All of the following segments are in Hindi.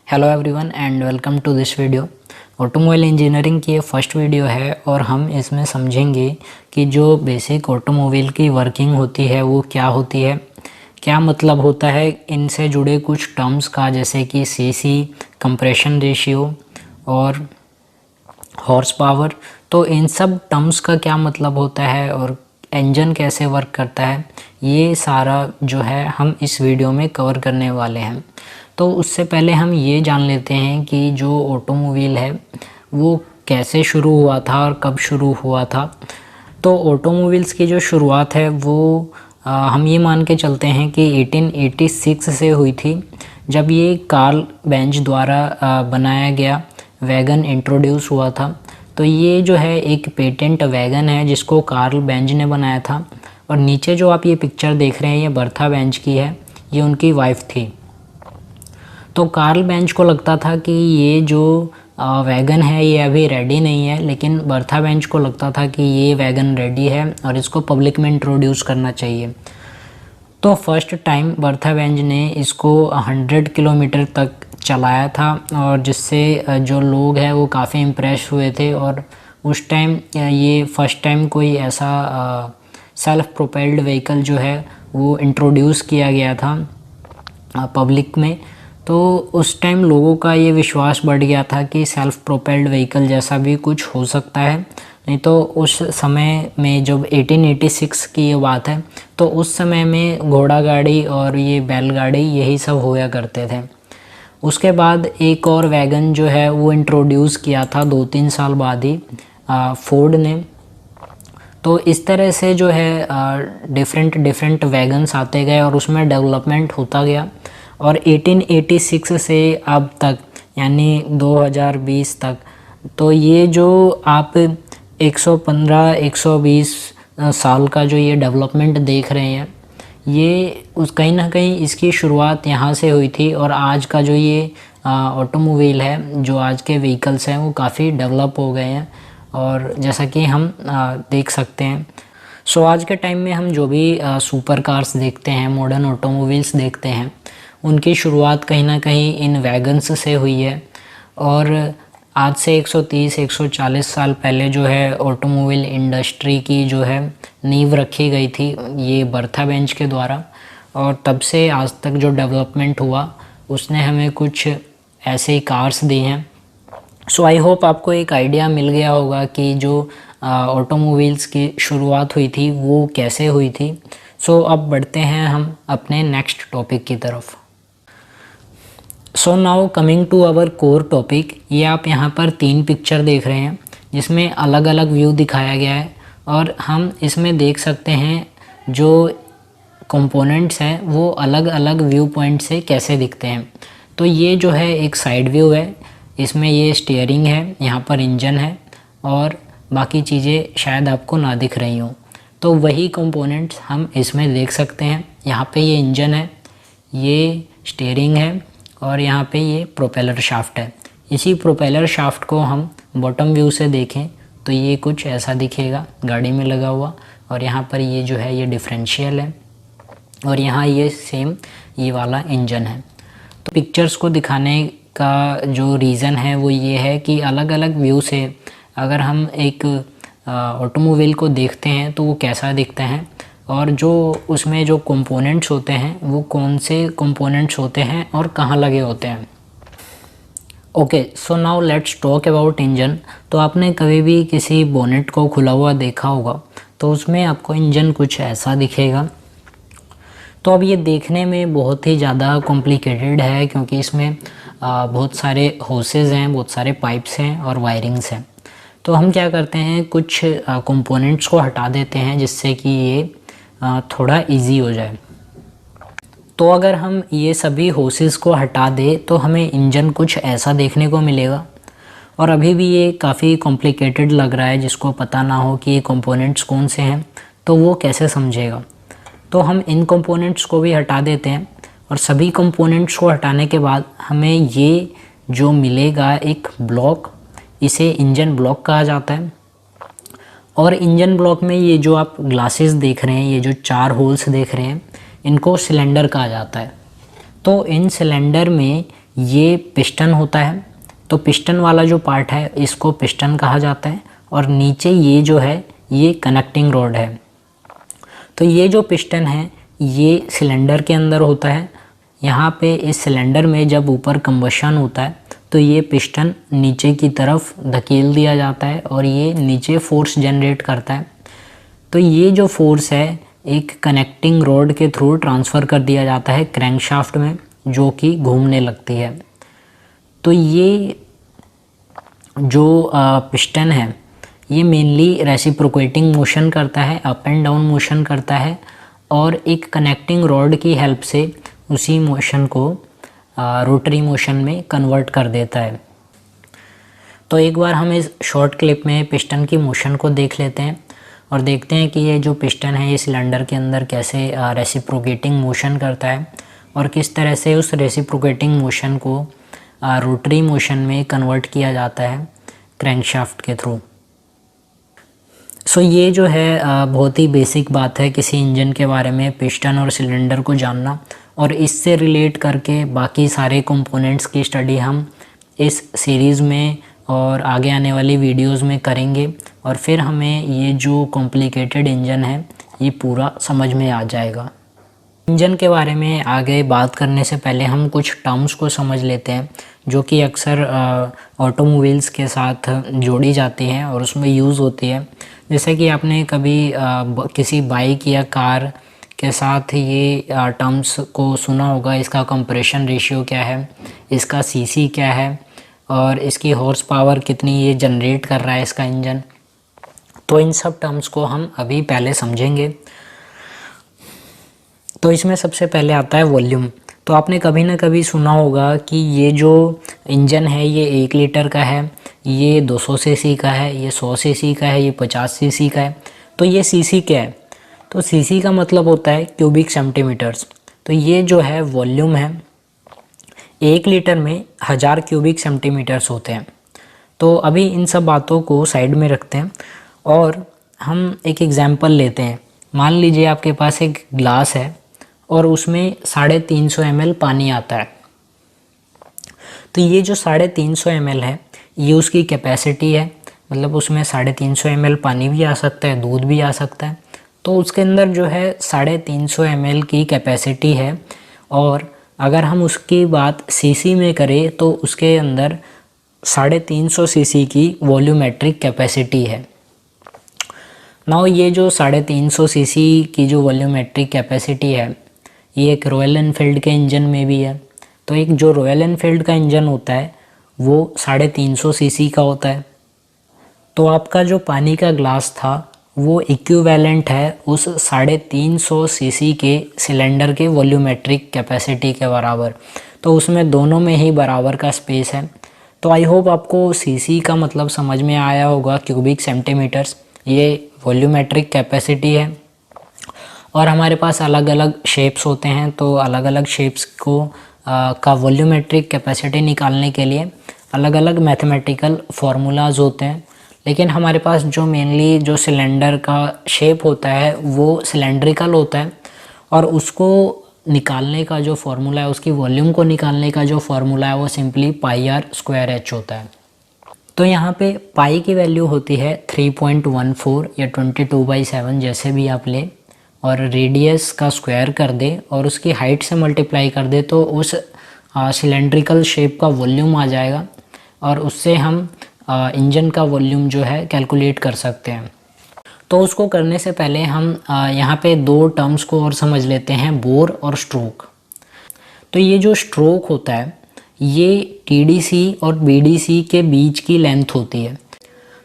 Hello everyone and welcome to this video. Automobile engineering की ये फर्स्ट वीडियो है और हम इसमें समझेंगे कि जो बेसिक ऑटोमोबाइल की वर्किंग होती है वो क्या होती है, क्या मतलब होता है इनसे जुड़े कुछ टर्म्स का, जैसे कि सीसी, कंप्रेशन रेशियो और हॉर्स पावर। तो इन सब टर्म्स का क्या मतलब होता है और इंजन कैसे वर्क करता है, ये सारा जो है हम इस वीडियो में कवर करने वाले हैं। तो उससे पहले हम ये जान लेते हैं कि जो ऑटोमोबाइल है वो कैसे शुरू हुआ था और कब शुरू हुआ था। तो ऑटोमोबाइल्स की जो शुरुआत है वो हम ये मान के चलते हैं कि 1886 से हुई थी, जब ये कार्ल बेंज द्वारा बनाया गया वैगन इंट्रोड्यूस हुआ था। तो ये जो है एक पेटेंट वैगन है जिसको कार्ल बेंज ने बनाया था। और नीचे जो आप ये पिक्चर देख रहे हैं ये बर्था बेंज की है, ये उनकी वाइफ थी। तो कार्ल बेंज को लगता था कि ये जो वैगन है ये अभी रेडी नहीं है, लेकिन बर्था बेंज को लगता था कि ये वैगन रेडी है और इसको पब्लिक में इंट्रोड्यूस करना चाहिए। तो फर्स्ट टाइम बर्था बेंज ने इसको 100 किलोमीटर तक चलाया था और जिससे जो लोग हैं वो काफ़ी इम्प्रेस हुए थे। और उस टाइम ये फर्स्ट टाइम कोई ऐसा सेल्फ प्रोपेल्ड व्हीकल जो है वो इंट्रोड्यूस किया गया था पब्लिक में। तो उस टाइम लोगों का ये विश्वास बढ़ गया था कि सेल्फ प्रोपेल्ड व्हीकल जैसा भी कुछ हो सकता है। नहीं तो उस समय में जब 1886 की ये बात है, तो उस समय में घोड़ा गाड़ी और ये बैलगाड़ी यही सब होया करते थे। उसके बाद एक और वैगन जो है वो इंट्रोड्यूस किया था 2-3 साल बाद ही फोर्ड ने। तो इस तरह से जो है डिफरेंट वैगन्स आते गए और उसमें डेवलपमेंट होता गया। और 1886 से अब तक यानी 2020 तक, तो ये जो आप 115-120 साल का जो ये डेवलपमेंट देख रहे हैं, ये कहीं ना कहीं इसकी शुरुआत यहाँ से हुई थी। और आज का जो ये ऑटोमोबाइल है, जो आज के व्हीकल्स हैं वो काफ़ी डेवलप हो गए हैं और जैसा कि हम देख सकते हैं। सो आज के टाइम में हम जो भी सुपर कार्स देखते हैं, मॉडर्न ऑटोमोबाइल्स देखते हैं, उनकी शुरुआत कहीं ना कहीं इन वैगन्स से हुई है। और आज से 130-140 साल पहले जो है ऑटोमोबाइल इंडस्ट्री की जो है नींव रखी गई थी ये बर्था बेंज के द्वारा। और तब से आज तक जो डेवलपमेंट हुआ उसने हमें कुछ ऐसे ही कार्स दी हैं। सो आई होप आपको एक आइडिया मिल गया होगा कि जो ऑटोमोबाइल्स की शुरुआत हुई थी वो कैसे हुई थी। सो अब बढ़ते हैं हम अपने नेक्स्ट टॉपिक की तरफ। So now coming to our core topic. ये आप यहाँ पर 3 पिक्चर देख रहे हैं जिसमें अलग अलग व्यू दिखाया गया है और हम इसमें देख सकते हैं जो कंपोनेंट्स हैं वो अलग अलग व्यू पॉइंट से कैसे दिखते हैं। तो ये जो है एक साइड व्यू है, इसमें ये स्टीयरिंग है, यहाँ पर इंजन है और बाकी चीज़ें शायद आपको ना दिख रही हों। तो वही कंपोनेंट्स हम इसमें देख सकते हैं। यहाँ पे ये इंजन है, ये स्टीयरिंग है और यहाँ पे ये प्रोपेलर शाफ्ट है। इसी प्रोपेलर शाफ्ट को हम बॉटम व्यू से देखें तो ये कुछ ऐसा दिखेगा गाड़ी में लगा हुआ। और यहाँ पर ये जो है ये डिफरेंशियल है और यहाँ ये सेम ये वाला इंजन है। तो पिक्चर्स को दिखाने का जो रीज़न है वो ये है कि अलग अलग व्यू से अगर हम एक ऑटोमोबाइल को देखते हैं तो वो कैसा दिखता है और जो उसमें जो कंपोनेंट्स होते हैं वो कौन से कंपोनेंट्स होते हैं और कहाँ लगे होते हैं। Okay, so now let's talk about engine. तो आपने कभी भी किसी बोनेट को खुला हुआ देखा होगा तो उसमें आपको इंजन कुछ ऐसा दिखेगा। तो अब ये देखने में बहुत ही ज़्यादा कॉम्प्लिकेटेड है क्योंकि इसमें बहुत सारे होसेस हैं, बहुत सारे पाइप्स हैं और वायरिंग्स हैं। तो हम क्या करते हैं, कुछ कंपोनेंट्स को हटा देते हैं जिससे कि ये थोड़ा इजी हो जाए। तो अगर हम ये सभी होसेस को हटा दें तो हमें इंजन कुछ ऐसा देखने को मिलेगा। और अभी भी ये काफ़ी कॉम्प्लिकेटेड लग रहा है, जिसको पता ना हो कि ये कंपोनेंट्स कौन से हैं तो वो कैसे समझेगा। तो हम इन कंपोनेंट्स को भी हटा देते हैं और सभी कंपोनेंट्स को हटाने के बाद हमें ये जो मिलेगा एक ब्लॉक, इसे इंजन ब्लॉक कहा जाता है। और इंजन ब्लॉक में ये जो आप ग्लासेस देख रहे हैं, ये जो 4 होल्स देख रहे हैं, इनको सिलेंडर कहा जाता है। तो इन सिलेंडर में ये पिस्टन होता है, तो पिस्टन वाला जो पार्ट है इसको पिस्टन कहा जाता है, और नीचे ये जो है ये कनेक्टिंग रॉड है। तो ये जो पिस्टन है ये सिलेंडर के अंदर होता है। यहाँ पे इस सिलेंडर में जब ऊपर कंबशन होता है तो ये पिस्टन नीचे की तरफ धकेल दिया जाता है और ये नीचे फोर्स जनरेट करता है। तो ये जो फोर्स है एक कनेक्टिंग रॉड के थ्रू ट्रांसफ़र कर दिया जाता है क्रैंकशाफ्ट में, जो कि घूमने लगती है। तो ये जो पिस्टन है ये मेनली रेसिप्रोकेटिंग मोशन करता है, अप एंड डाउन मोशन करता है, और एक कनेक्टिंग रॉड की हेल्प से उसी मोशन को रोटरी मोशन में कन्वर्ट कर देता है। तो एक बार हम इस शॉर्ट क्लिप में पिस्टन की मोशन को देख लेते हैं और देखते हैं कि ये जो पिस्टन है ये सिलेंडर के अंदर कैसे रेसिप्रोकेटिंग मोशन करता है और किस तरह से उस रेसिप्रोकेटिंग मोशन को रोटरी मोशन में कन्वर्ट किया जाता है क्रैंकशाफ्ट के थ्रू। सो ये जो है बहुत ही बेसिक बात है किसी इंजन के बारे में, पिस्टन और सिलेंडर को जानना, और इससे रिलेट करके बाकी सारे कंपोनेंट्स की स्टडी हम इस सीरीज़ में और आगे आने वाली वीडियोस में करेंगे, और फिर हमें ये जो कॉम्प्लिकेटेड इंजन है ये पूरा समझ में आ जाएगा। इंजन के बारे में आगे बात करने से पहले हम कुछ टर्म्स को समझ लेते हैं जो कि अक्सर ऑटोमोबाइल्स के साथ जोड़ी जाती हैं और उसमें यूज़ होती है। जैसे कि आपने कभी किसी बाइक या कार के साथ ये टर्म्स को सुना होगा, इसका कंप्रेशन रेशियो क्या है, इसका सीसी क्या है, और इसकी हॉर्स पावर कितनी ये जनरेट कर रहा है इसका इंजन। तो इन सब टर्म्स को हम अभी पहले समझेंगे। तो इसमें सबसे पहले आता है वॉल्यूम। तो आपने कभी ना कभी सुना होगा कि ये जो इंजन है ये 1 लीटर का है, ये 200 सीसी का है, ये 100 सीसी का है, ये 50 सीसी का है। तो ये सीसी क्या है? तो सीसी का मतलब होता है क्यूबिक सेंटीमीटर्स। तो ये जो है वॉल्यूम है, 1 लीटर में 1000 क्यूबिक सेंटीमीटर्स होते हैं। तो अभी इन सब बातों को साइड में रखते हैं और हम एक एग्जांपल लेते हैं। मान लीजिए आपके पास एक ग्लास है और उसमें 350 ml पानी आता है। तो ये जो 350 ml है ये उसकी कैपेसिटी है, मतलब उसमें 350 ml पानी भी आ सकता है, दूध भी आ सकता है। तो उसके अंदर जो है 350 ml की कैपेसिटी है, और अगर हम उसकी बात सीसी में करें तो उसके अंदर 350 सीसी की वॉल्यूमेट्रिक कैपेसिटी है। नाउ ये जो 350 सीसी की जो वॉल्यूमेट्रिक कैपेसिटी है ये एक रॉयल एनफील्ड के इंजन में भी है। तो एक जो रॉयल एनफील्ड का इंजन होता है वो 350 सीसी का होता है। तो आपका जो पानी का ग्लास था वो इक्विवेलेंट है उस 350 सीसी के सिलेंडर के वॉल्यूमेट्रिक कैपेसिटी के बराबर। तो उसमें दोनों में ही बराबर का स्पेस है। तो आई होप आपको सीसी का मतलब समझ में आया होगा, क्यूबिक सेंटीमीटर्स, ये वॉल्यूमेट्रिक कैपेसिटी है। और हमारे पास अलग अलग शेप्स होते हैं, तो अलग अलग शेप्स को का वॉल्यूमेट्रिक कैपेसिटी निकालने के लिए अलग अलग मैथमेटिकल फार्मूलाज होते हैं। लेकिन हमारे पास जो मेनली जो सिलेंडर का शेप होता है वो सिलेंड्रिकल होता है, और उसको निकालने का जो फार्मूला है, उसकी वॉल्यूम को निकालने का जो फार्मूला है वो सिंपली πr² होता है। तो यहाँ पे पाई की वैल्यू होती है 3.14 या 22/7, जैसे भी आप ले, और रेडियस का स्क्वायर कर दे और उसकी हाइट से मल्टीप्लाई कर दे तो उस सिलेंड्रिकल शेप का वॉल्यूम आ जाएगा, और उससे हम इंजन का वॉल्यूम जो है कैलकुलेट कर सकते हैं। तो उसको करने से पहले हम यहाँ पे 2 टर्म्स को और समझ लेते हैं, बोर और स्ट्रोक। तो ये जो स्ट्रोक होता है ये TDC और BDC के बीच की लेंथ होती है।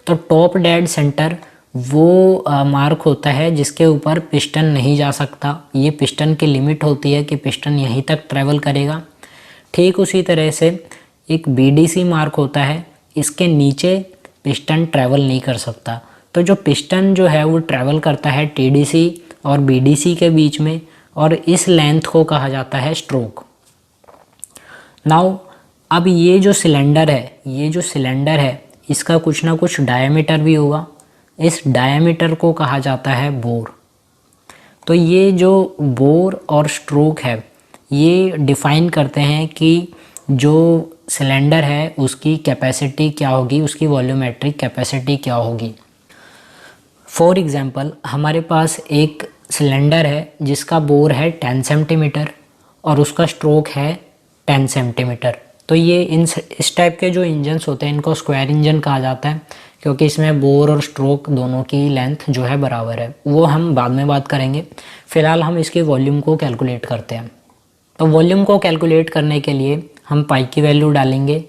तो टॉप डेड सेंटर वो मार्क होता है जिसके ऊपर पिस्टन नहीं जा सकता। ये पिस्टन की लिमिट होती है कि पिस्टन यहीं तक ट्रैवल करेगा। ठीक उसी तरह से एक BDC मार्क होता है, इसके नीचे पिस्टन ट्रैवल नहीं कर सकता। तो जो पिस्टन जो है वो ट्रैवल करता है TDC और BDC के बीच में, और इस लेंथ को कहा जाता है स्ट्रोक। नाउ अब ये जो सिलेंडर है इसका कुछ ना कुछ डायमीटर भी होगा। इस डायमीटर को कहा जाता है बोर। तो ये जो बोर और स्ट्रोक है ये डिफाइन करते हैं कि जो सिलेंडर है उसकी कैपेसिटी क्या होगी, उसकी वॉल्यूमेट्रिक कैपेसिटी क्या होगी। फॉर एग्ज़ाम्पल हमारे पास एक सिलेंडर है जिसका बोर है 10 सेंटीमीटर और उसका स्ट्रोक है 10 सेंटीमीटर। तो ये इस टाइप के जो इंजन्स होते हैं इनको स्क्वायर इंजन कहा जाता है, क्योंकि इसमें बोर और स्ट्रोक दोनों की लेंथ जो है बराबर है। वो हम बाद में बात करेंगे, फ़िलहाल हम इसके वॉल्यूम को कैलकुलेट करते हैं। तो वॉल्यूम को कैलकुलेट करने के लिए हम पाई की वैल्यू डालेंगे,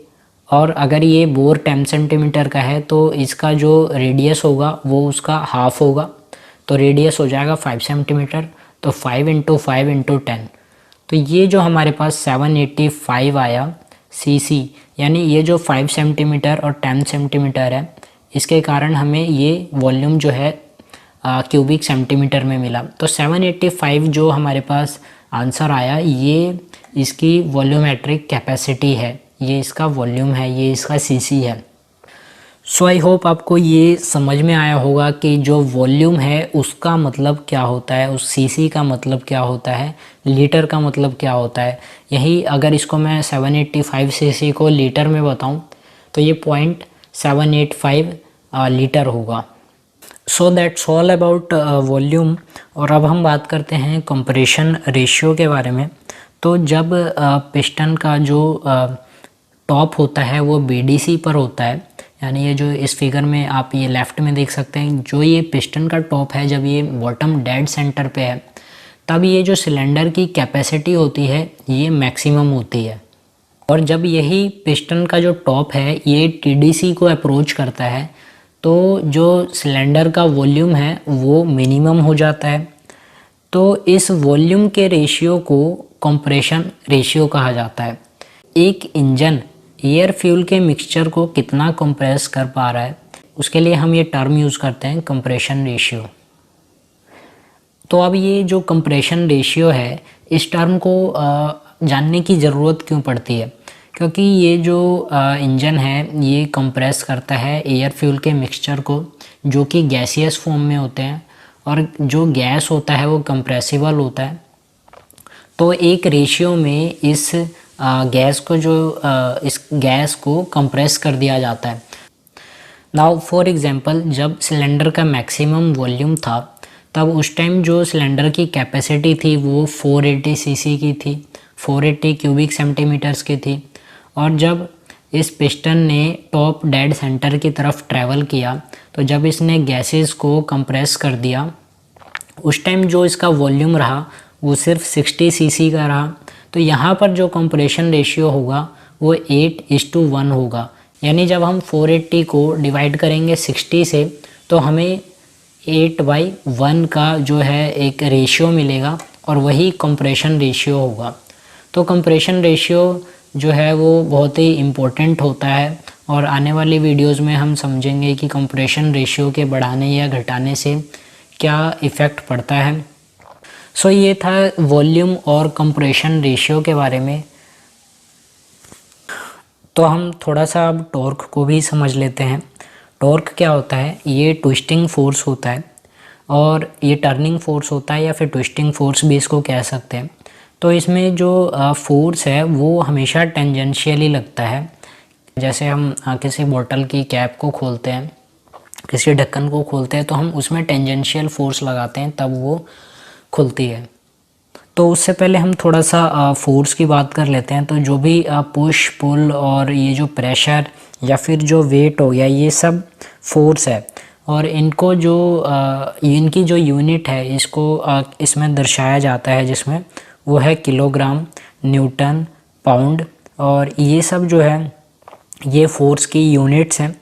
और अगर ये बोर 10 सेंटीमीटर का है तो इसका जो रेडियस होगा वो उसका हाफ होगा, तो रेडियस हो जाएगा 5 सेंटीमीटर। तो 5 × 5 × 10, तो ये जो हमारे पास 785 आया सीसी, यानी ये जो 5 सेंटीमीटर और 10 सेंटीमीटर है इसके कारण हमें ये वॉल्यूम जो है क्यूबिक सेंटीमीटर में मिला। तो 785 जो हमारे पास आंसर आया ये इसकी वॉल्यूमेट्रिक कैपेसिटी है, ये इसका वॉल्यूम है, ये इसका सीसी है। सो आई होप आपको ये समझ में आया होगा कि जो वॉल्यूम है उसका मतलब क्या होता है, उस सीसी का मतलब क्या होता है, लीटर का मतलब क्या होता है। यही अगर इसको मैं 785 सीसी को लीटर में बताऊं तो ये 0.785 लीटर होगा। So that's all about volume. और अब हम बात करते हैं कंप्रेशन रेशियो के बारे में। तो जब पिस्टन का जो टॉप होता है वो बीडीसी पर होता है, यानी ये जो इस फिगर में आप ये लेफ़्ट में देख सकते हैं, जो ये पिस्टन का टॉप है जब ये बॉटम डेड सेंटर पे है तब ये जो सिलेंडर की कैपेसिटी होती है ये मैक्सिमम होती है। और जब यही पिस्टन का जो टॉप है ये टीडीसी को अप्रोच करता है तो जो सिलेंडर का वॉल्यूम है वो मिनिमम हो जाता है। तो इस वॉल्यूम के रेशियो को कंप्रेशन रेशियो कहा जाता है। एक इंजन एयर फ्यूल के मिक्सचर को कितना कंप्रेस कर पा रहा है उसके लिए हम ये टर्म यूज़ करते हैं कंप्रेशन रेशियो। तो अब ये जो कंप्रेशन रेशियो है इस टर्म को जानने की ज़रूरत क्यों पड़ती है, क्योंकि ये जो इंजन है ये कंप्रेस करता है एयर फ्यूल के मिक्सचर को जो कि गैसियस फॉर्म में होते हैं, और जो गैस होता है वो कंप्रेसिबल होता है। तो एक रेशियो में इस गैस को इस गैस को कंप्रेस कर दिया जाता है। नाउ फॉर एग्जांपल जब सिलेंडर का मैक्सिमम वॉल्यूम था तब उस टाइम जो सिलेंडर की कैपेसिटी थी वो 480 सीसी की थी, 480 क्यूबिक सेंटीमीटर्स की थी। और जब इस पिस्टन ने टॉप डेड सेंटर की तरफ ट्रैवल किया तो जब इसने गैसेस को कंप्रेस कर दिया उस टाइम जो इसका वॉल्यूम रहा वो सिर्फ 60 सीसी का रहा। तो यहाँ पर जो कंप्रेशन रेशियो होगा वो 8:1 होगा, यानी जब हम 480 को डिवाइड करेंगे 60 से तो हमें 8/1 का जो है एक रेशियो मिलेगा और वही कंप्रेशन रेशियो होगा। तो कंप्रेशन रेशियो जो है वो बहुत ही इम्पोर्टेंट होता है और आने वाली वीडियोस में हम समझेंगे कि कंप्रेशन रेशियो के बढ़ाने या घटाने से क्या इफ़ेक्ट पड़ता है। सो ये था वॉल्यूम और कंप्रेशन रेशियो के बारे में। तो हम थोड़ा सा अब टॉर्क को भी समझ लेते हैं। टॉर्क क्या होता है, ये ट्विस्टिंग फोर्स होता है और ये टर्निंग फोर्स होता है या फिर ट्विस्टिंग फोर्स भी इसको कह सकते हैं। तो इसमें जो फोर्स है वो हमेशा टेंजेंशियली लगता है। जैसे हम किसी बोतल की कैप को खोलते हैं, किसी ढक्कन को खोलते हैं तो हम उसमें टेंजेंशियल फोर्स लगाते हैं तब वो खुलती है। तो उससे पहले हम थोड़ा सा फोर्स की बात कर लेते हैं। तो जो भी पुश पुल और ये जो प्रेशर या फिर जो वेट हो गया ये सब फोर्स है, और इनको जो इनकी जो यूनिट है इसको इसमें दर्शाया जाता है जिसमें वो है किलोग्राम, न्यूटन, पाउंड, और ये सब जो है ये फोर्स की यूनिट्स हैं।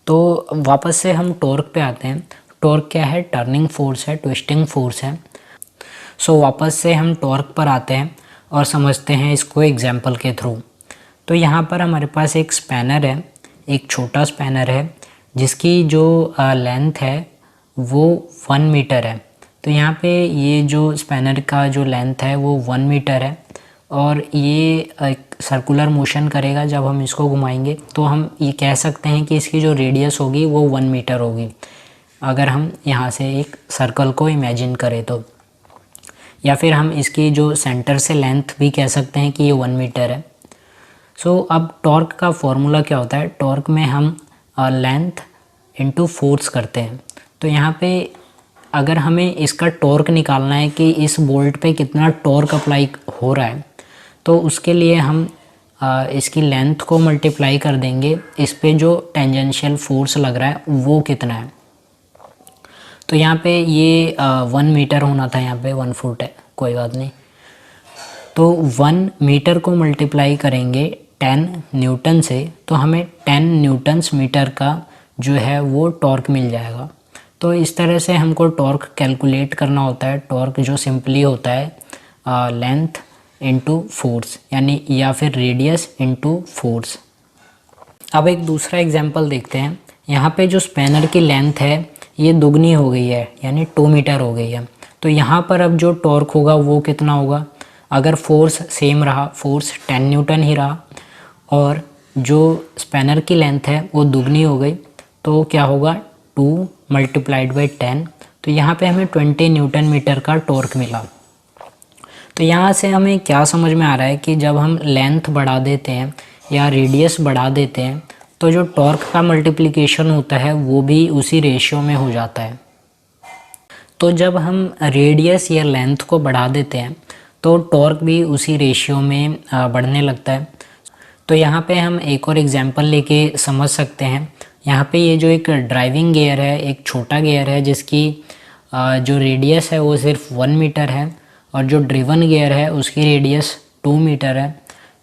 तो वापस से हम टॉर्क पे आते हैं। टॉर्क क्या है, टर्निंग फोर्स है, ट्विस्टिंग फोर्स है। सो वापस से हम टॉर्क पर आते हैं और समझते हैं इसको एग्जाम्पल के थ्रू। तो यहाँ पर हमारे पास एक स्पैनर है, एक छोटा स्पैनर है जिसकी जो लेंथ है वो 1 मीटर है। तो यहाँ पे ये जो स्पैनर का जो लेंथ है वो 1 मीटर है और ये एक सर्कुलर मोशन करेगा जब हम इसको घुमाएंगे। तो हम ये कह सकते हैं कि इसकी जो रेडियस होगी वो 1 मीटर होगी अगर हम यहाँ से एक सर्कल को इमेजिन करें तो, या फिर हम इसकी जो सेंटर से लेंथ भी कह सकते हैं कि ये 1 मीटर है। सो अब टॉर्क का फॉर्मूला क्या होता है, टॉर्क में हम लेंथ इनटू फोर्स करते हैं। तो यहाँ पे अगर हमें इसका टॉर्क निकालना है कि इस बोल्ट पे कितना टॉर्क अप्लाई हो रहा है, तो उसके लिए हम इसकी लेंथ को मल्टीप्लाई कर देंगे इस पे जो टेंजेंशियल फोर्स लग रहा है वो कितना है। तो यहाँ पे ये 1 मीटर होना था, यहाँ पे 1 फुट है, कोई बात नहीं। तो 1 मीटर को मल्टीप्लाई करेंगे 10 न्यूटन से, तो हमें 10 न्यूटन्स मीटर का जो है वो टॉर्क मिल जाएगा। तो इस तरह से हमको टॉर्क कैलकुलेट करना होता है। टॉर्क जो सिंपली होता है लेंथ इनटू फोर्स, यानी या फिर रेडियस इनटू फोर्स। अब एक दूसरा एग्जांपल देखते हैं। यहाँ पे जो स्पैनर की लेंथ है ये दुगनी हो गई है, यानी 2 मीटर हो गई है। तो यहाँ पर अब जो टॉर्क होगा वो कितना होगा, अगर फोर्स सेम रहा, फोर्स 10 न्यूटन ही रहा, और जो स्पैनर की लेंथ है वो दुगनी हो गई, तो क्या होगा 2 मल्टीप्लाइड बाई 10। तो यहाँ पे हमें 20 न्यूटन मीटर का टॉर्क मिला। तो यहाँ से हमें क्या समझ में आ रहा है कि जब हम लेंथ बढ़ा देते हैं या रेडियस बढ़ा देते हैं तो जो टॉर्क का मल्टीप्लिकेशन होता है वो भी उसी रेशियो में हो जाता है। तो जब हम रेडियस या लेंथ को बढ़ा देते हैं तो टॉर्क भी उसी रेशियो में बढ़ने लगता है। तो यहाँ पे हम एक और एग्जांपल लेके समझ सकते हैं। यहाँ पे ये जो एक ड्राइविंग गियर है, एक छोटा गियर है जिसकी जो रेडियस है वो सिर्फ 1 मीटर है, और जो ड्रिवन गियर है उसकी रेडियस 2 मीटर है।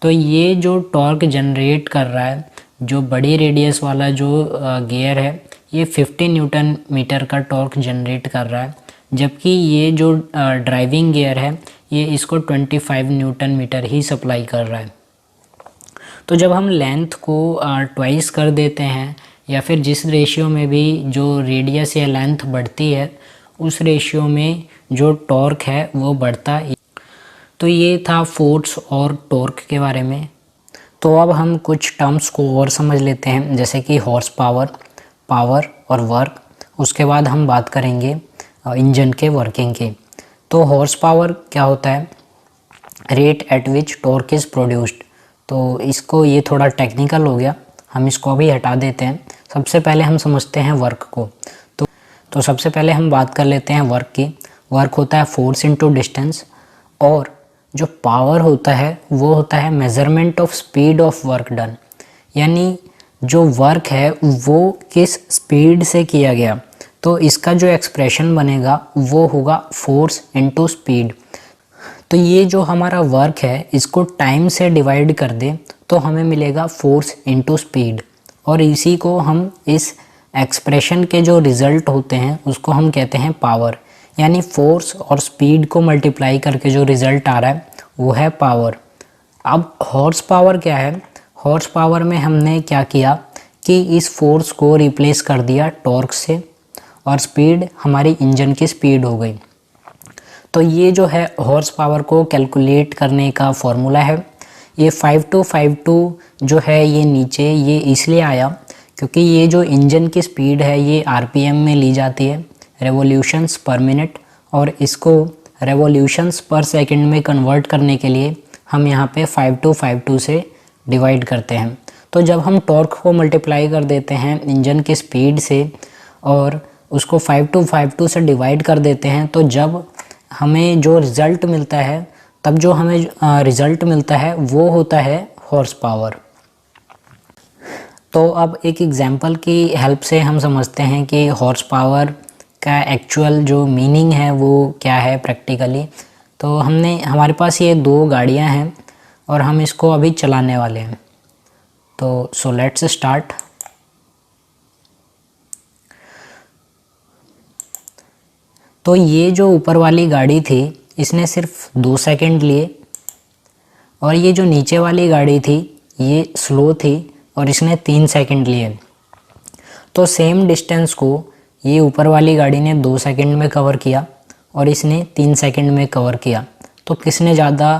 तो ये जो टॉर्क जनरेट कर रहा है, जो बड़ी रेडियस वाला जो गियर है, ये 50 न्यूटन मीटर का टॉर्क जनरेट कर रहा है, जबकि ये जो ड्राइविंग गियर है ये इसको 25 न्यूटन मीटर ही सप्लाई कर रहा है। तो जब हम लेंथ को ट्वाइस कर देते हैं या फिर जिस रेशियो में भी जो रेडियस या लेंथ बढ़ती है उस रेशियो में जो टॉर्क है वो बढ़ता है। तो ये था फोर्स और टॉर्क के बारे में। तो अब हम कुछ टर्म्स को और समझ लेते हैं, जैसे कि हॉर्स पावर, पावर और वर्क। उसके बाद हम बात करेंगे इंजन के वर्किंग की। तो हॉर्स पावर क्या होता है, rate at which torque is produced. तो इसको, ये थोड़ा टेक्निकल हो गया, हम इसको अभी हटा देते हैं। सबसे पहले हम समझते हैं वर्क को। तो सबसे पहले हम बात कर लेते हैं वर्क की। वर्क होता है फोर्स इनटू डिस्टेंस, और जो पावर होता है वो होता है measurement of speed of work done, यानी जो वर्क है वो किस स्पीड से किया गया। तो इसका जो एक्सप्रेशन बनेगा वो होगा फोर्स इनटू स्पीड। तो ये जो हमारा वर्क है इसको टाइम से डिवाइड कर दे तो हमें मिलेगा फोर्स इनटू स्पीड, और इसी को हम इस एक्सप्रेशन के जो रिज़ल्ट होते हैं उसको हम कहते हैं पावर। यानी फोर्स और स्पीड को मल्टीप्लाई करके जो रिज़ल्ट आ रहा है वो है पावर। अब हॉर्स पावर क्या है, हॉर्स पावर में हमने क्या किया कि इस फोर्स को रिप्लेस कर दिया टॉर्क से, और स्पीड हमारी इंजन की स्पीड हो गई। तो ये जो है हॉर्स पावर को कैलकुलेट करने का फॉर्मूला है। ये 5252 जो है ये नीचे ये इसलिए आया क्योंकि ये जो इंजन की स्पीड है ये आरपीएम में ली जाती है, रेवोल्यूशंस पर मिनट, और इसको रेवोल्यूशंस पर सेकंड में कन्वर्ट करने के लिए हम यहाँ पे 5252 से डिवाइड करते हैं। तो जब हम टॉर्क को मल्टीप्लाई कर देते हैं इंजन की स्पीड से और उसको 5252 से डिवाइड कर देते हैं, तो जब हमें जो रिज़ल्ट मिलता है, तब जो हमें रिज़ल्ट मिलता है वो होता है हॉर्स पावर। तो अब एक एग्जांपल की हेल्प से हम समझते हैं कि हॉर्स पावर का एक्चुअल जो मीनिंग है वो क्या है प्रैक्टिकली। तो हमारे पास ये 2 गाड़ियां हैं और हम इसको अभी चलाने वाले हैं। तो सो लेट्स स्टार्ट। तो ये जो ऊपर वाली गाड़ी थी इसने सिर्फ 2 सेकंड लिए, और ये जो नीचे वाली गाड़ी थी ये स्लो थी और इसने 3 सेकंड लिए। तो सेम डिस्टेंस को ये ऊपर वाली गाड़ी ने 2 सेकंड में कवर किया और इसने 3 सेकंड में कवर किया। तो किसने ज़्यादा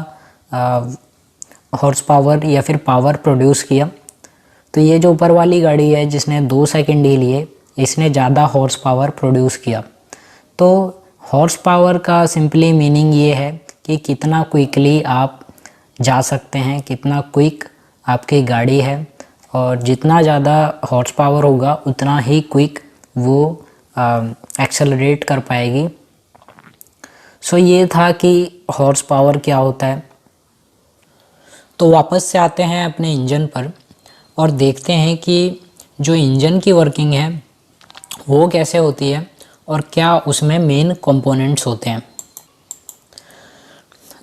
हॉर्स पावर या फिर पावर प्रोड्यूस किया? तो ये जो ऊपर वाली गाड़ी है जिसने 2 सेकंड ही लिए, इसने ज़्यादा हॉर्स पावर प्रोड्यूस किया। तो हॉर्स पावर का सिंपली मीनिंग ये है कि कितना क्विकली आप जा सकते हैं, कितना क्विक आपकी गाड़ी है और जितना ज़्यादा हॉर्स पावर होगा उतना ही क्विक वो एक्सेलरेट कर पाएगी। सो ये था कि हॉर्स पावर क्या होता है। तो वापस से आते हैं अपने इंजन पर और देखते हैं कि जो इंजन की वर्किंग है वो कैसे होती है और क्या उसमें मेन कंपोनेंट्स होते हैं।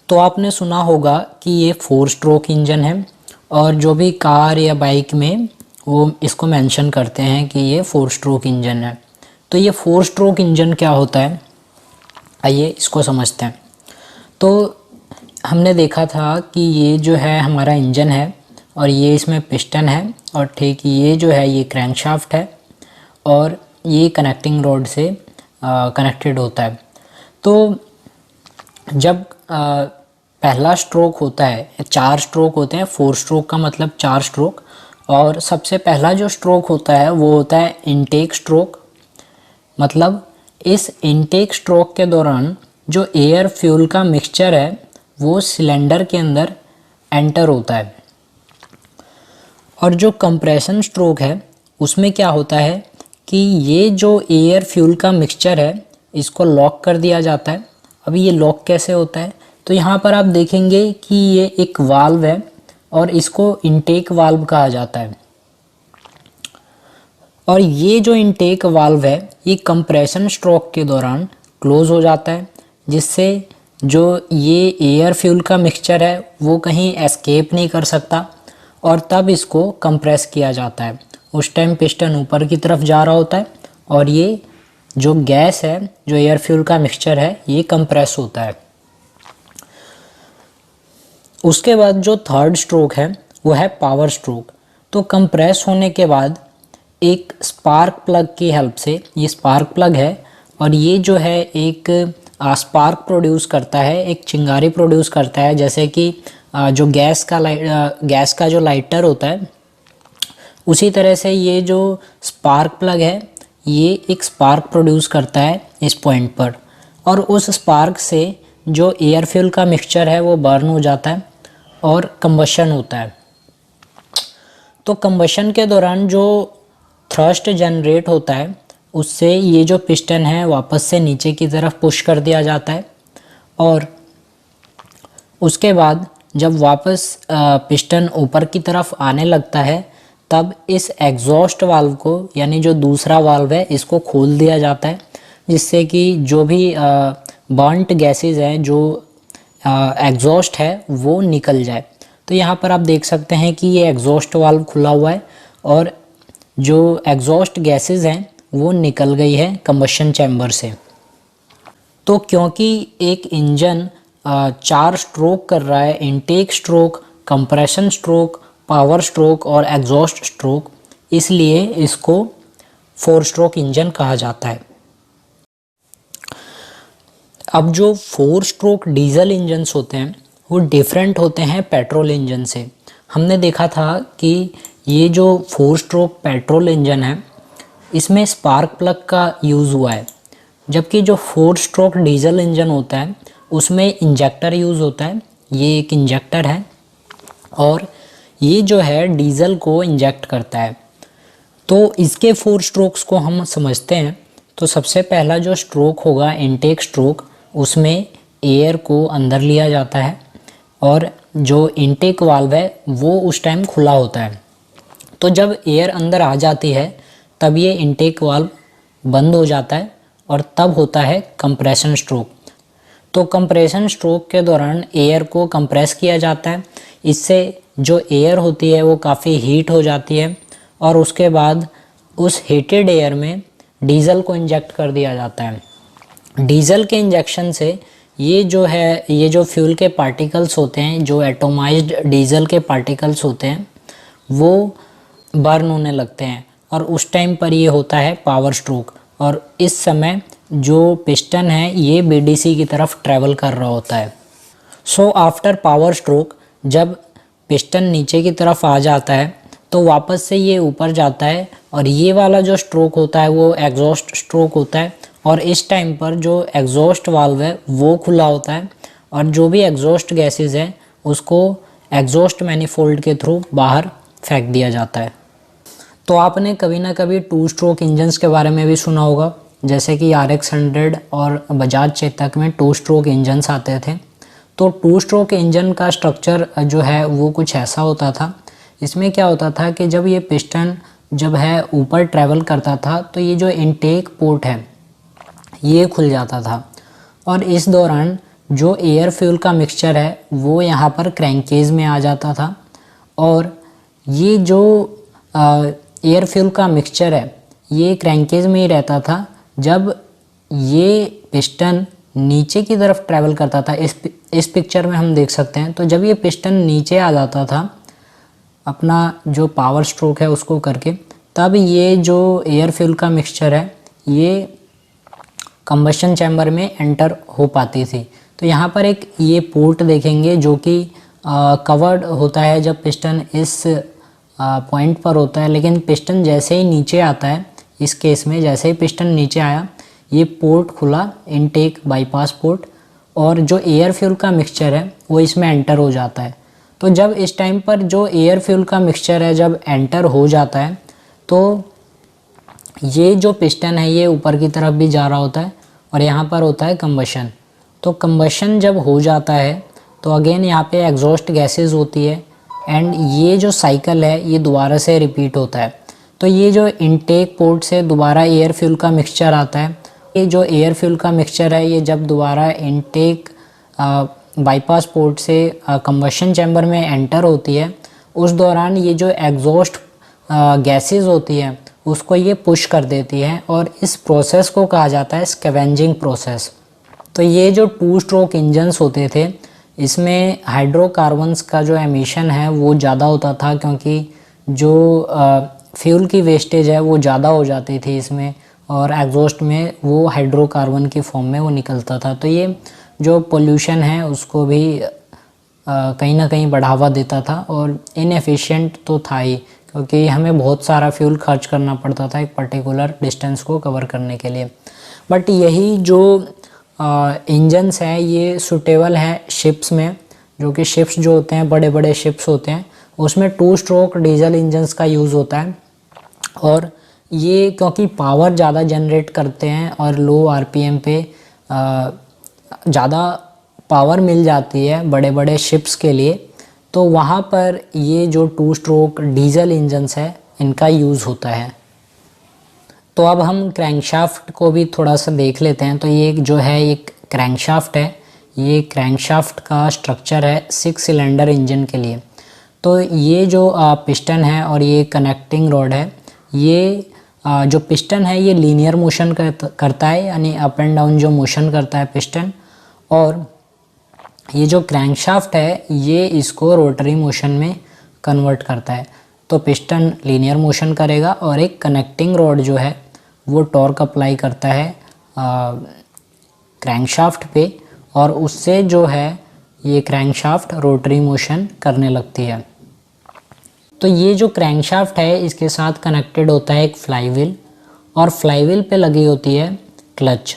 तो आपने सुना होगा कि ये 4 स्ट्रोक इंजन है और जो भी कार या बाइक में वो इसको मेंशन करते हैं कि ये 4 स्ट्रोक इंजन है। तो ये 4 स्ट्रोक इंजन क्या होता है, आइए इसको समझते हैं। तो हमने देखा था कि ये जो है हमारा इंजन है और ये इसमें पिस्टन है और ठीक ये जो है ये क्रैंकशाफ्ट है और ये कनेक्टिंग रॉड से कनेक्टेड होता है। तो जब पहला स्ट्रोक होता है, 4 स्ट्रोक होते हैं, 4 स्ट्रोक का मतलब 4 स्ट्रोक, और सबसे पहला जो स्ट्रोक होता है वो होता है इनटेक स्ट्रोक। मतलब इस इनटेक स्ट्रोक के दौरान जो एयर फ्यूल का मिक्सचर है वो सिलेंडर के अंदर एंटर होता है। और जो कंप्रेशन स्ट्रोक है उसमें क्या होता है कि ये जो एयर फ्यूल का मिक्सचर है इसको लॉक कर दिया जाता है। अभी ये लॉक कैसे होता है, तो यहाँ पर आप देखेंगे कि ये एक वाल्व है और इसको इनटेक वाल्व कहा जाता है। और ये जो इनटेक वाल्व है ये कंप्रेशन स्ट्रोक के दौरान क्लोज हो जाता है, जिससे जो ये एयर फ्यूल का मिक्सचर है वो कहीं एस्केप नहीं कर सकता और तब इसको कंप्रेस किया जाता है। उस टाइम पिस्टन ऊपर की तरफ जा रहा होता है और ये जो गैस है, जो एयर फ्यूल का मिक्सचर है, ये कंप्रेस होता है। उसके बाद जो थर्ड स्ट्रोक है वो है पावर स्ट्रोक। तो कंप्रेस होने के बाद एक स्पार्क प्लग की हेल्प से, ये स्पार्क प्लग है और ये जो है एक स्पार्क प्रोड्यूस करता है, एक चिंगारी प्रोड्यूस करता है। जैसे कि जो गैस का जो लाइटर होता है, उसी तरह से ये जो स्पार्क प्लग है ये एक स्पार्क प्रोड्यूस करता है इस पॉइंट पर, और उस स्पार्क से जो एयर फ्यूल का मिक्सचर है वो बर्न हो जाता है और कंबशन होता है। तो कंबशन के दौरान जो थ्रस्ट जनरेट होता है उससे ये जो पिस्टन है वापस से नीचे की तरफ पुश कर दिया जाता है और उसके बाद जब वापस पिस्टन ऊपर की तरफ आने लगता है तब इस एग्जॉस्ट वाल्व को, यानी जो दूसरा वाल्व है, इसको खोल दिया जाता है, जिससे कि जो भी बर्नट गैसेस हैं, जो एग्जॉस्ट है, वो निकल जाए। तो यहाँ पर आप देख सकते हैं कि ये एग्जॉस्ट वाल्व खुला हुआ है और जो एग्जॉस्ट गैसेस हैं वो निकल गई है कंबशन चैम्बर से। तो क्योंकि एक इंजन 4 स्ट्रोक कर रहा है, intake stroke, compression stroke, power stroke और एग्जॉस्ट स्ट्रोक, इसलिए इसको 4 स्ट्रोक इंजन कहा जाता है। अब जो 4 स्ट्रोक डीजल इंजन्स होते हैं वो डिफरेंट होते हैं पेट्रोल इंजन से। हमने देखा था कि ये जो 4 स्ट्रोक पेट्रोल इंजन है इसमें स्पार्क प्लग का यूज़ हुआ है, जबकि जो 4 स्ट्रोक डीजल इंजन होता है उसमें इंजेक्टर यूज़ होता है। ये एक इंजेक्टर है और ये जो है डीजल को इंजेक्ट करता है। तो इसके 4 स्ट्रोक्स को हम समझते हैं। तो सबसे पहला जो स्ट्रोक होगा इनटेक स्ट्रोक, उसमें एयर को अंदर लिया जाता है और जो इनटेक वाल्व है वो उस टाइम खुला होता है। तो जब एयर अंदर आ जाती है तब ये इनटेक वाल्व बंद हो जाता है और तब होता है कंप्रेशन स्ट्रोक। तो कंप्रेशन स्ट्रोक के दौरान एयर को कंप्रेस किया जाता है, इससे जो एयर होती है वो काफ़ी हीट हो जाती है और उसके बाद उस हीटेड एयर में डीजल को इंजेक्ट कर दिया जाता है। डीजल के इंजेक्शन से ये जो फ्यूल के पार्टिकल्स होते हैं, जो एटोमाइज्ड डीजल के पार्टिकल्स होते हैं, वो बर्न होने लगते हैं और उस टाइम पर ये होता है पावर स्ट्रोक। और इस समय जो पिस्टन है ये बीडीसी की तरफ ट्रैवल कर रहा होता है। सो आफ्टर पावर स्ट्रोक जब पिस्टन नीचे की तरफ आ जाता है तो वापस से ये ऊपर जाता है और ये वाला जो स्ट्रोक होता है वो एग्जॉस्ट स्ट्रोक होता है और इस टाइम पर जो एग्जॉस्ट वाल्व है वो खुला होता है और जो भी एग्जॉस्ट गैसेस हैं उसको एग्जॉस्ट मैनिफोल्ड के थ्रू बाहर फेंक दिया जाता है। तो आपने कभी ना कभी 2 स्ट्रोक इंजन्स के बारे में भी सुना होगा, जैसे कि RX 100 और बजाज चेतक में 2 स्ट्रोक इंजन्स आते थे। तो 2 स्ट्रोक इंजन का स्ट्रक्चर जो है वो कुछ ऐसा होता था। इसमें क्या होता था कि जब ये पिस्टन जब है ऊपर ट्रैवल करता था तो ये जो इनटेक पोर्ट है ये खुल जाता था, और इस दौरान जो एयर फ्यूल का मिक्सचर है वो यहाँ पर क्रैंकेज में आ जाता था। और ये जो एयर फ्यूल का मिक्सचर है ये क्रैंकेज में ही रहता था। जब ये पिस्टन नीचे की तरफ ट्रैवल करता था, इस पिक्चर में हम देख सकते हैं, तो जब ये पिस्टन नीचे आ जाता था अपना जो पावर स्ट्रोक है उसको करके, तब ये जो एयर फ्यूल का मिक्सचर है ये कंबशन चैम्बर में एंटर हो पाती थी। तो यहाँ पर एक ये पोर्ट देखेंगे जो कि कवर्ड होता है जब पिस्टन इस पॉइंट पर होता है, लेकिन पिस्टन जैसे ही नीचे आता है, इस केस में जैसे ही पिस्टन नीचे आया ये पोर्ट खुला, इनटेक बाईपास पोर्ट, और जो एयर फ्यूल का मिक्सचर है वो इसमें एंटर हो जाता है। तो जब इस टाइम पर जो एयर फ्यूल का मिक्सचर है जब एंटर हो जाता है तो ये जो पिस्टन है ये ऊपर की तरफ भी जा रहा होता है और यहाँ पर होता है कंबशन। तो कंबशन जब हो जाता है तो अगेन यहाँ पे एग्जॉस्ट गैसेस होती है, एंड ये जो साइकिल है ये दोबारा से रिपीट होता है। तो ये जो इनटेक पोर्ट से दोबारा एयर फ्यूल का मिक्सचर आता है, ये जो एयर फ्यूल का मिक्सचर है ये जब दोबारा इनटेक बाईपास पोर्ट से कंबशन चैम्बर में एंटर होती है, उस दौरान ये जो एग्जॉस्ट गैसेस होती है उसको ये पुश कर देती है, और इस प्रोसेस को कहा जाता है स्कैवेंजिंग प्रोसेस। तो ये जो 2 स्ट्रोक इंजन्स होते थे इसमें हाइड्रोकार्बन्स का जो एमिशन है वो ज़्यादा होता था, क्योंकि जो फ्यूल की वेस्टेज है वो ज़्यादा हो जाती थी इसमें, और एग्जॉस्ट में वो हाइड्रोकार्बन की फॉर्म में वो निकलता था। तो ये जो पोल्यूशन है उसको भी कहीं ना कहीं बढ़ावा देता था, और इनएफिशिएंट तो था ही, क्योंकि हमें बहुत सारा फ्यूल खर्च करना पड़ता था एक पर्टिकुलर डिस्टेंस को कवर करने के लिए। बट यही जो इंजन्स हैं ये सूटेबल है शिप्स में, जो कि शिप्स जो होते हैं बड़े बड़े शिप्स होते हैं उसमें 2 स्ट्रोक डीजल इंजन्स का यूज़ होता है। और ये क्योंकि पावर ज़्यादा जनरेट करते हैं और लो RPM पे ज़्यादा पावर मिल जाती है बड़े बड़े शिप्स के लिए, तो वहाँ पर ये जो 2 स्ट्रोक डीजल इंजन्स है इनका यूज़ होता है। तो अब हम क्रैंकशाफ्ट को भी थोड़ा सा देख लेते हैं। तो ये जो है एक क्रैंकशाफ्ट है, ये क्रैंकशाफ्ट का स्ट्रक्चर है 6 सिलेंडर इंजन के लिए। तो ये जो पिस्टन है और ये कनेक्टिंग रॉड है, ये जो पिस्टन है ये लीनियर मोशन करता है, यानी अप एंड डाउन जो मोशन करता है पिस्टन, और ये जो क्रैंकशाफ्ट है ये इसको रोटरी मोशन में कन्वर्ट करता है। तो पिस्टन लीनियर मोशन करेगा और एक कनेक्टिंग रॉड जो है वो टॉर्क अप्लाई करता है क्रैंकशाफ्ट पे, और उससे जो है ये क्रैंकशाफ्ट रोटरी मोशन करने लगती है। तो ये जो क्रैंकशाफ्ट है इसके साथ कनेक्टेड होता है एक फ्लाईव्हील, और फ्लाईव्हील पे लगी होती है क्लच।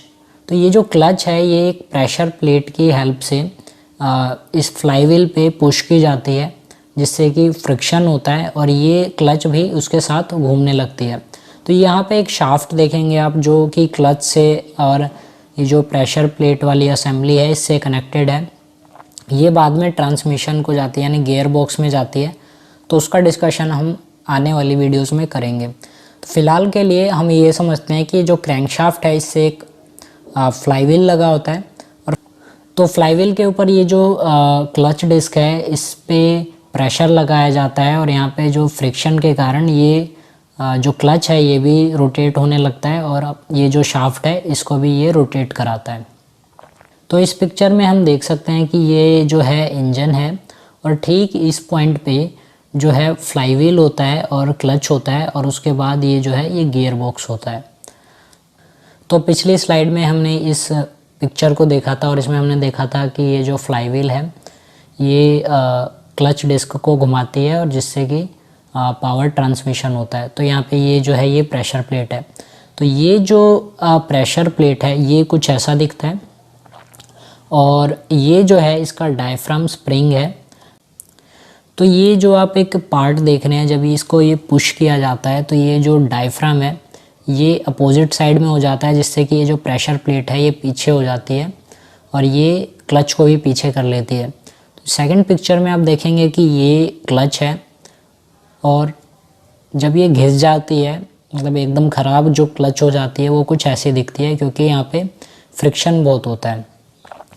तो ये जो क्लच है ये एक प्रेशर प्लेट की हेल्प से इस फ्लाईव्हील पे पुश की जाती है, जिससे कि फ्रिक्शन होता है और ये क्लच भी उसके साथ घूमने लगती है। तो यहाँ पे एक शाफ्ट देखेंगे आप जो कि क्लच से और ये जो प्रेशर प्लेट वाली असेंबली है इससे कनेक्टेड है। ये बाद में ट्रांसमिशन को जाती है, यानी गियर बॉक्स में जाती है, तो उसका डिस्कशन हम आने वाली वीडियोस में करेंगे। तो फ़िलहाल के लिए हम ये समझते हैं कि जो क्रैंकशाफ्ट है इससे एक फ्लाईव्हील लगा होता है, और तो फ्लाईव्हील के ऊपर ये जो क्लच डिस्क है इस पे प्रेशर लगाया जाता है, और यहाँ पे जो फ्रिक्शन के कारण ये जो क्लच है ये भी रोटेट होने लगता है, और ये जो शाफ्ट है इसको भी ये रोटेट कराता है। तो इस पिक्चर में हम देख सकते हैं कि ये जो है इंजन है, और ठीक इस पॉइंट पे जो है फ्लाईव्हील होता है और क्लच होता है, और उसके बाद ये जो है ये गियर बॉक्स होता है। तो पिछली स्लाइड में हमने इस पिक्चर को देखा था, और इसमें हमने देखा था कि ये जो फ्लाईव्हील है ये क्लच डिस्क को घुमाती है, और जिससे कि पावर ट्रांसमिशन होता है। तो यहाँ पे ये जो है ये प्रेशर प्लेट है। तो ये जो प्रेशर प्लेट है ये कुछ ऐसा दिखता है, और ये जो है इसका डायफ्राम स्प्रिंग है। तो ये जो आप एक पार्ट देख रहे हैं, जब इसको ये पुश किया जाता है तो ये जो डायफ्राम है ये अपोजिट साइड में हो जाता है, जिससे कि ये जो प्रेशर प्लेट है ये पीछे हो जाती है और ये क्लच को भी पीछे कर लेती है। तो सेकंड पिक्चर में आप देखेंगे कि ये क्लच है और जब ये घिस जाती है, मतलब एकदम ख़राब जो क्लच हो जाती है वो कुछ ऐसी दिखती है, क्योंकि यहाँ पे फ्रिक्शन बहुत होता है।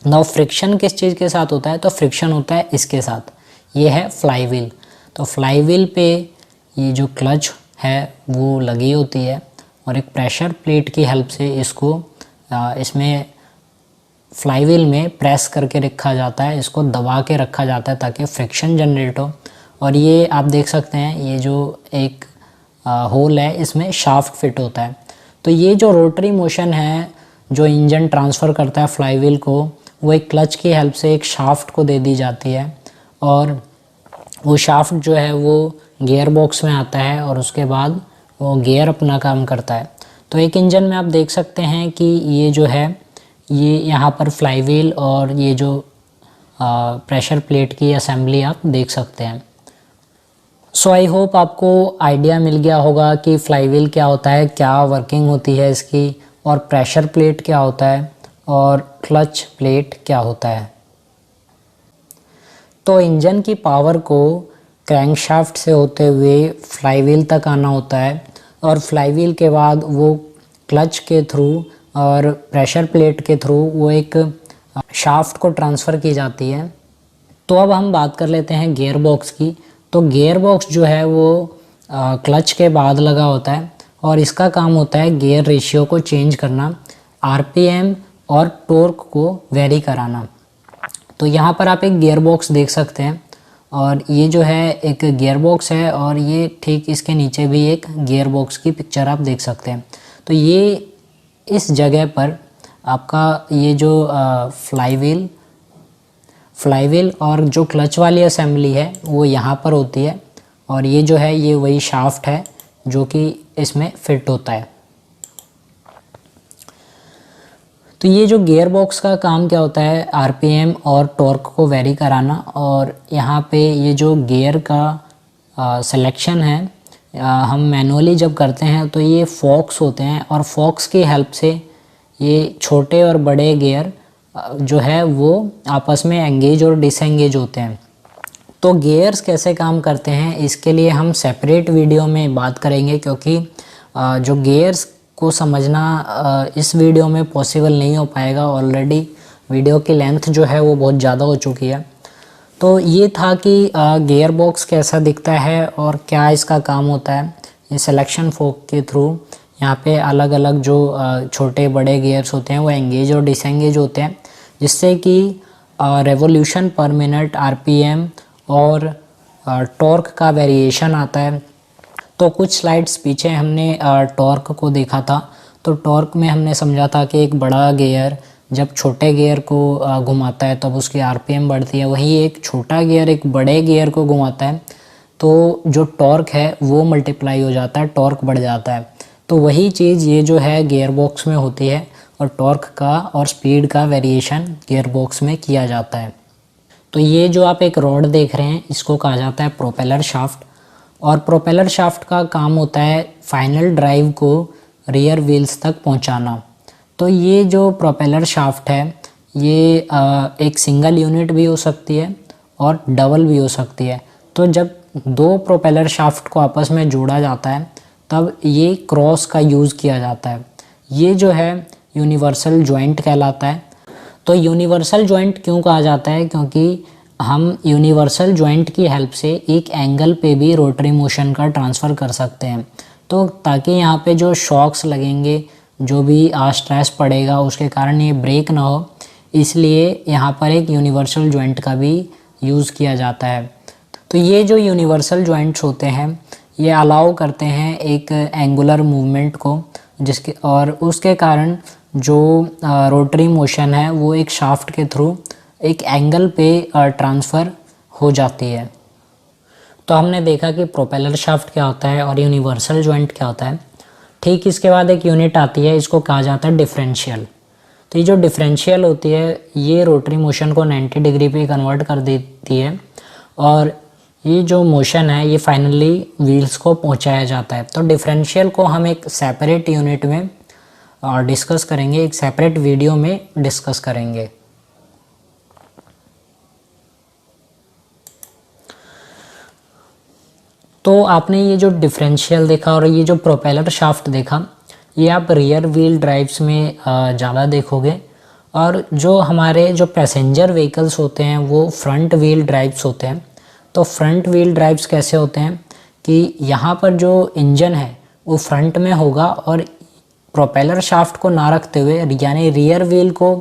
नाउ फ्रिक्शन किस चीज़ के साथ होता है? तो फ्रिक्शन होता है इसके साथ, ये है फ्लाई व्हील। तो फ्लाई व्हील पे ये जो क्लच है वो लगी होती है और एक प्रेशर प्लेट की हेल्प से इसको इसमें फ्लाई व्हील में प्रेस करके रखा जाता है, इसको दबा के रखा जाता है ताकि फ्रिक्शन जनरेट हो। और ये आप देख सकते हैं ये जो एक होल है इसमें शाफ्ट फिट होता है। तो ये जो रोटरी मोशन है जो इंजन ट्रांसफ़र करता है फ्लाई व्हील को, वो एक क्लच की हेल्प से एक शाफ्ट को दे दी जाती है और वो शाफ्ट जो है वो गियर बॉक्स में आता है और उसके बाद वो गियर अपना काम करता है। तो एक इंजन में आप देख सकते हैं कि ये जो है ये यहाँ पर फ्लाई व्हील और ये जो प्रेशर प्लेट की असेंबली आप देख सकते हैं। सो आई होप आपको आइडिया मिल गया होगा कि फ्लाई व्हील क्या होता है, क्या वर्किंग होती है इसकी, और प्रेशर प्लेट क्या होता है और क्लच प्लेट क्या होता है। तो इंजन की पावर को क्रैंकशाफ्ट से होते हुए फ्लाई व्हील तक आना होता है और फ्लाई व्हील के बाद वो क्लच के थ्रू और प्रेशर प्लेट के थ्रू वो एक शाफ्ट को ट्रांसफ़र की जाती है। तो अब हम बात कर लेते हैं गियर बॉक्स की। तो गियर बॉक्स जो है वो क्लच के बाद लगा होता है और इसका काम होता है गियर रेशियो को चेंज करना, आरपीएम और टॉर्क को वेरी कराना। तो यहाँ पर आप एक गियर बॉक्स देख सकते हैं और ये जो है एक गियर बॉक्स है और ये ठीक इसके नीचे भी एक गियर बॉक्स की पिक्चर आप देख सकते हैं। तो ये इस जगह पर आपका ये जो फ्लाई व्हील और जो क्लच वाली असेंबली है वो यहाँ पर होती है और ये जो है ये वही शाफ्ट है जो कि इसमें फिट होता है। तो ये जो गियर बॉक्स का काम क्या होता है, आरपीएम और टॉर्क को वेरी कराना। और यहाँ पे ये जो गियर का सिलेक्शन है हम मैनुअली जब करते हैं तो ये फोक्स होते हैं और फोक्स की हेल्प से ये छोटे और बड़े गियर जो है वो आपस में एंगेज और डिसएंगेज होते हैं। तो गियर्स कैसे काम करते हैं इसके लिए हम सेपरेट वीडियो में बात करेंगे, क्योंकि जो गियर्स को समझना इस वीडियो में पॉसिबल नहीं हो पाएगा। ऑलरेडी वीडियो की लेंथ जो है वो बहुत ज़्यादा हो चुकी है। तो ये था कि गियर बॉक्स कैसा दिखता है और क्या इसका काम होता है। ये सिलेक्शन फोक के थ्रू यहाँ पे अलग अलग जो छोटे बड़े गियर्स होते हैं वो एंगेज और डिसएंगेज होते हैं, जिससे कि रेवोल्यूशन पर मिनट, आरपीएम और टॉर्क का वेरिएशन आता है। तो कुछ स्लाइड्स पीछे हमने टॉर्क को देखा था। तो टॉर्क में हमने समझा था कि एक बड़ा गियर जब छोटे गियर को घुमाता है तब उसकी आरपीएम बढ़ती है, वहीं एक छोटा गियर एक बड़े गियर को घुमाता है तो जो टॉर्क है वो मल्टीप्लाई हो जाता है, टॉर्क बढ़ जाता है। तो वही चीज़ ये जो है गियर बॉक्स में होती है और टॉर्क का और स्पीड का वेरिएशन गियर बॉक्स में किया जाता है। तो ये जो आप एक रॉड देख रहे हैं इसको कहा जाता है प्रोपेलर शाफ्ट, और प्रोपेलर शाफ्ट का काम होता है फाइनल ड्राइव को रियर व्हील्स तक पहुंचाना। तो ये जो प्रोपेलर शाफ्ट है ये एक सिंगल यूनिट भी हो सकती है और डबल भी हो सकती है। तो जब दो प्रोपेलर शाफ्ट को आपस में जोड़ा जाता है तब ये क्रॉस का यूज़ किया जाता है। ये जो है यूनिवर्सल जॉइंट कहलाता है। तो यूनिवर्सल जॉइंट क्यों कहा जाता है, क्योंकि हम यूनिवर्सल जॉइंट की हेल्प से एक एंगल पे भी रोटरी मोशन का ट्रांसफ़र कर सकते हैं। तो ताकि यहाँ पे जो शॉक्स लगेंगे, जो भी स्ट्रेस पड़ेगा उसके कारण ये ब्रेक ना हो, इसलिए यहाँ पर एक यूनिवर्सल जॉइंट का भी यूज़ किया जाता है। तो ये जो यूनिवर्सल जॉइंट्स होते हैं ये अलाउ करते हैं एक एंगुलर मूवमेंट को, जिसके और उसके कारण जो रोटरी मोशन है वो एक शाफ्ट के थ्रू एक एंगल पे ट्रांसफ़र हो जाती है। तो हमने देखा कि प्रोपेलर शाफ्ट क्या होता है और यूनिवर्सल जॉइंट क्या होता है। ठीक इसके बाद एक यूनिट आती है, इसको कहा जाता है डिफरेंशियल। तो ये जो डिफरेंशियल होती है ये रोटरी मोशन को 90 डिग्री पे कन्वर्ट कर देती है और ये जो मोशन है ये फाइनली व्हील्स को पहुंचाया जाता है। तो डिफरेंशियल को हम एक सेपरेट यूनिट में डिस्कस करेंगे, एक सेपरेट वीडियो में डिस्कस करेंगे। तो आपने ये जो डिफरेंशियल देखा और ये जो प्रोपेलर शाफ्ट देखा, ये आप रियर व्हील ड्राइव्स में ज़्यादा देखोगे, और जो हमारे जो पैसेंजर व्हीकल्स होते हैं वो फ्रंट व्हील ड्राइव्स होते हैं। तो फ्रंट व्हील ड्राइव्स कैसे होते हैं कि यहाँ पर जो इंजन है वो फ्रंट में होगा और प्रोपेलर शाफ्ट को ना रखते हुए, यानी रियर व्हील को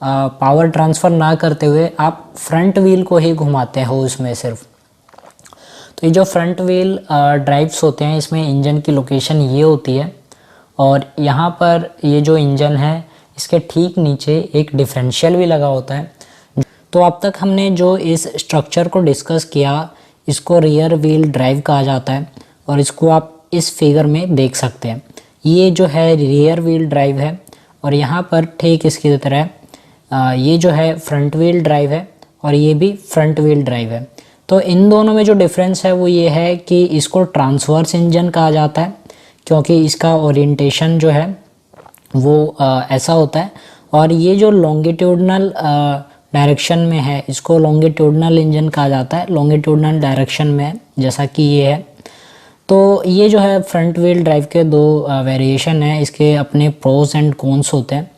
पावर ट्रांसफ़र ना करते हुए आप फ्रंट व्हील को ही घुमाते हो उसमें सिर्फ। तो ये जो फ्रंट व्हील ड्राइव्स होते हैं इसमें इंजन की लोकेशन ये होती है, और यहाँ पर ये जो इंजन है इसके ठीक नीचे एक डिफरेंशियल भी लगा होता है। तो अब तक हमने जो इस स्ट्रक्चर को डिस्कस किया इसको रियर व्हील ड्राइव कहा जाता है, और इसको आप इस फिगर में देख सकते हैं। ये जो है रियर व्हील ड्राइव है, और यहाँ पर ठीक इसकी तरह ये जो है फ्रंट व्हील ड्राइव है, और ये भी फ्रंट व्हील ड्राइव है। तो इन दोनों में जो डिफरेंस है वो ये है कि इसको ट्रांसवर्स इंजन कहा जाता है, क्योंकि इसका ओरिएंटेशन जो है वो ऐसा होता है, और ये जो लॉन्गिट्यूडनल डायरेक्शन में है इसको लॉन्गिट्यूडनल इंजन कहा जाता है, लॉन्गिट्यूडनल डायरेक्शन में जैसा कि ये है। तो ये जो है फ्रंट व्हील ड्राइव के दो वेरिएशन है, इसके अपने प्रोस एंड कॉन्स होते हैं।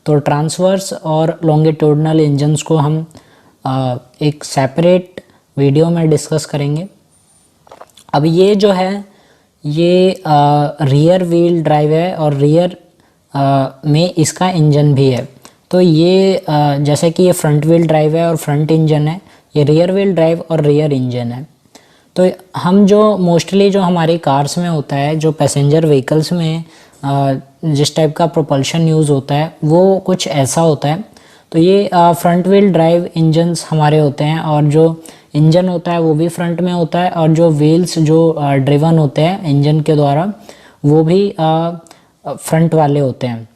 तो ट्रांसवर्स और लॉन्गिट्यूडनल इंजन्स को हम एक सेपरेट वीडियो में डिस्कस करेंगे। अब ये जो है ये रियर व्हील ड्राइव है, और रियर में इसका इंजन भी है। तो ये जैसे कि ये फ्रंट व्हील ड्राइव है और फ्रंट इंजन है, ये रियर व्हील ड्राइव और रियर इंजन है। तो हम जो मोस्टली जो हमारी कार्स में होता है, जो पैसेंजर व्हीकल्स में जिस टाइप का प्रोपल्शन यूज़ होता है वो कुछ ऐसा होता है। तो ये फ्रंट व्हील ड्राइव इंजन्स हमारे होते हैं, और जो इंजन होता है वो भी फ्रंट में होता है, और जो व्हील्स जो ड्रिवन होते हैं इंजन के द्वारा वो भी फ्रंट वाले होते हैं।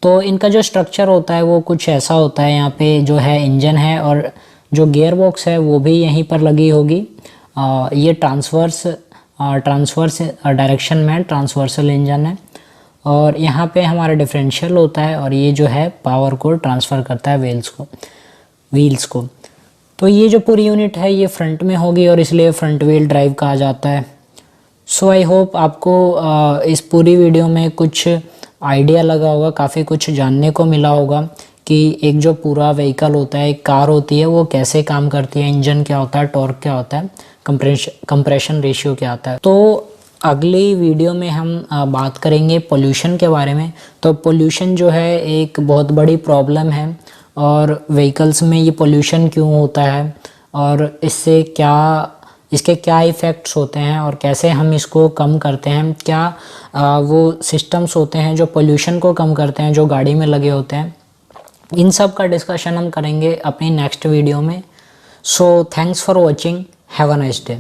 तो इनका जो स्ट्रक्चर होता है वो कुछ ऐसा होता है। यहाँ पे जो है इंजन है, और जो गियर बॉक्स है वो भी यहीं पर लगी होगी। ये ट्रांसवर्स डायरेक्शन में ट्रांसवर्सल इंजन है, और यहाँ पे हमारा डिफरेंशियल होता है, और ये जो है पावर को ट्रांसफ़र करता है व्हील्स को। तो ये जो पूरी यूनिट है ये फ्रंट में होगी, और इसलिए फ्रंट व्हील ड्राइव कहा जाता है। सो आई होप आपको इस पूरी वीडियो में कुछ आइडिया लगा होगा, काफ़ी कुछ जानने को मिला होगा कि एक जो पूरा व्हीकल होता है, एक कार होती है, वो कैसे काम करती है, इंजन क्या होता है, टॉर्क क्या होता है, कंप्रेशन रेशियो क्या आता है। तो अगली वीडियो में हम बात करेंगे पोल्यूशन के बारे में। तो पोल्यूशन जो है एक बहुत बड़ी प्रॉब्लम है, और व्हीकल्स में ये पोल्यूशन क्यों होता है, और इसके क्या इफ़ेक्ट्स होते हैं, और कैसे हम इसको कम करते हैं। क्या वो सिस्टम्स होते हैं जो पोल्यूशन को कम करते हैं, जो गाड़ी में लगे होते हैं। इन सब का डिस्कशन हम करेंगे अपनी नेक्स्ट वीडियो में। So thanks for watching, have a nice day.